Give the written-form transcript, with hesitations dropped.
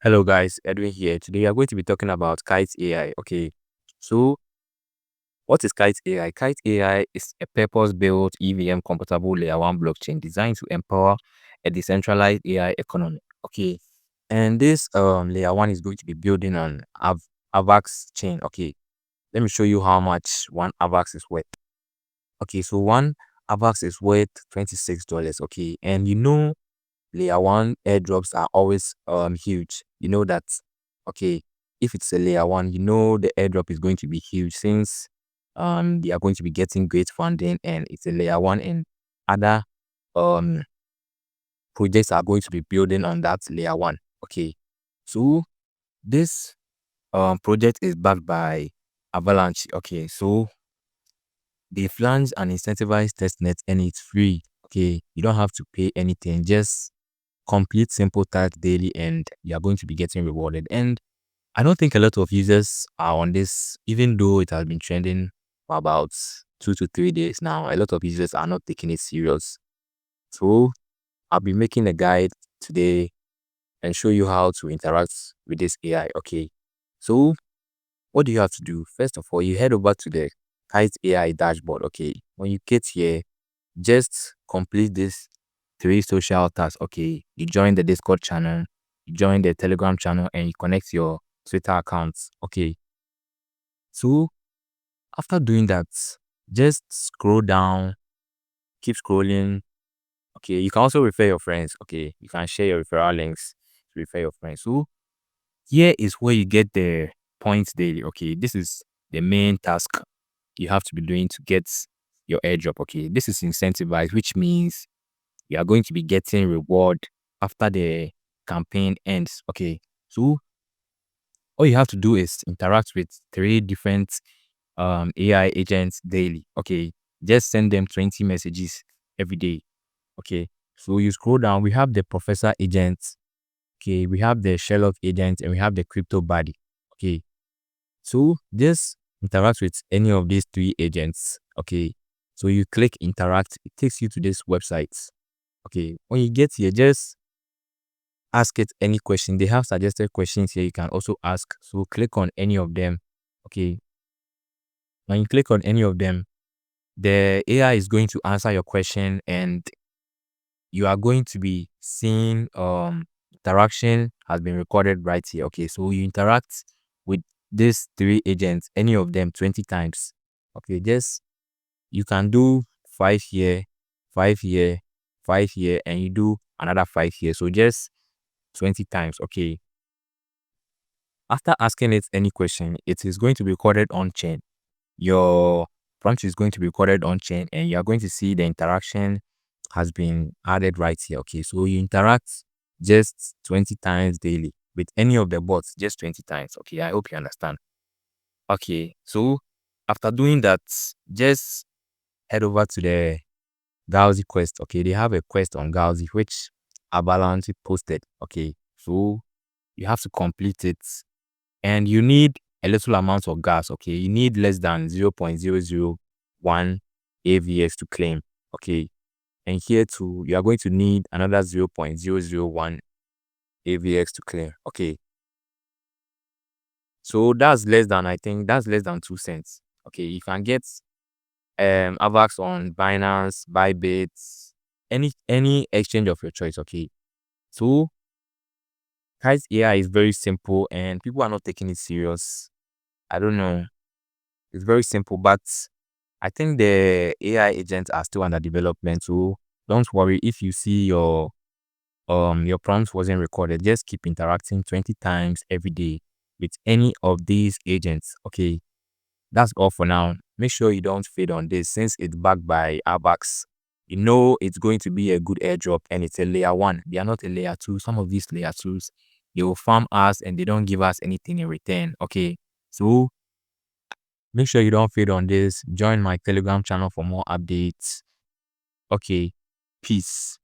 Hello guys, Edwin here. Today we are going to be talking about Kite AI. Okay, so what is Kite AI? Kite AI is a purpose-built EVM compatible layer 1 blockchain designed to empower a decentralized AI economy. Okay, and this layer 1 is going to be building on Avax chain. Okay, let me show you how much one Avax is worth. Okay, so one Avax is worth $26. Okay, and layer 1 airdrops are always huge. You know that. Okay, if it's a layer 1, the airdrop is going to be huge since they are going to be getting great funding, and it's a layer 1, and other um projects are going to be building on that layer 1. Okay, so this project is backed by Avalanche. Okay, so they've launched an incentivized testnet and it's free. Okay, you don't have to pay anything, just complete simple tasks daily and you're going to be getting rewarded. And I don't think a lot of users are on this, even though it has been trending for about 2 to 3 days now. A lot of users are not taking it serious. So I'll be making a guide today and show you how to interact with this AI. Okay, so what do you have to do? First of all, you head over to the Kite AI dashboard. Okay, when you get here, just complete this 3 social tasks. Okay, you join the Discord channel, you join the Telegram channel, and you connect your Twitter accounts. Okay, so after doing that, just scroll down, keep scrolling. Okay, you can also refer your friends. Okay, you can share your referral links to refer your friends. So here is where you get the points daily. Okay, this is the main task you have to be doing to get your airdrop. Okay, this is incentivized, which means you are going to be getting reward after the campaign ends. Okay, so all you have to do is interact with 3 different AI agents daily. Okay, just send them 20 messages every day. Okay, so you scroll down, we have the professor agents. Okay, we have the Sherlock agent, and we have the crypto buddy. Okay, so just interact with any of these 3 agents. Okay, so you click interact, it takes you to this website. Okay, when you get here, just ask it any question. They have suggested questions here you can also ask. So click on any of them. Okay, when you click on any of them, the AI is going to answer your question and you are going to be seeing interaction has been recorded right here. Okay, so you interact with these 3 agents, any of them 20 times. Okay, just you can do 5 here, 5 here, 5 here, and you do another 5 here. So just 20 times. Okay, after asking it any question, it is going to be recorded on chain. Your prompt is going to be recorded on chain, and you are going to see the interaction has been added right here. Okay, so you interact just 20 times daily with any of the bots, just 20 times. Okay, I hope you understand. Okay, so after doing that, just head over to the Gauzy quest. Okay, they have a quest on Gauzy which Avalanche posted. Okay, so you have to complete it and you need a little amount of gas. Okay, you need less than 0.001 avx to claim. Okay, and here too you are going to need another 0.001 avx to claim. Okay, so that's less than, I think that's less than 2 cents. Okay, you can get avax on Binance, Bybit, any exchange of your choice. Okay, so Kite AI is very simple and people are not taking it serious. I don't know, it's very simple, but I think the AI agents are still under development, so don't worry if you see your prompt wasn't recorded. Just keep interacting 20 times every day with any of these agents. Okay, that's all for now. Make sure you don't fade on this since it's backed by Avax. You know it's going to be a good airdrop and it's a layer 1. They are not a layer 2. Some of these layer 2s, they will farm us and they don't give us anything in return. Okay, so make sure you don't fade on this. Join my Telegram channel for more updates. Okay, peace.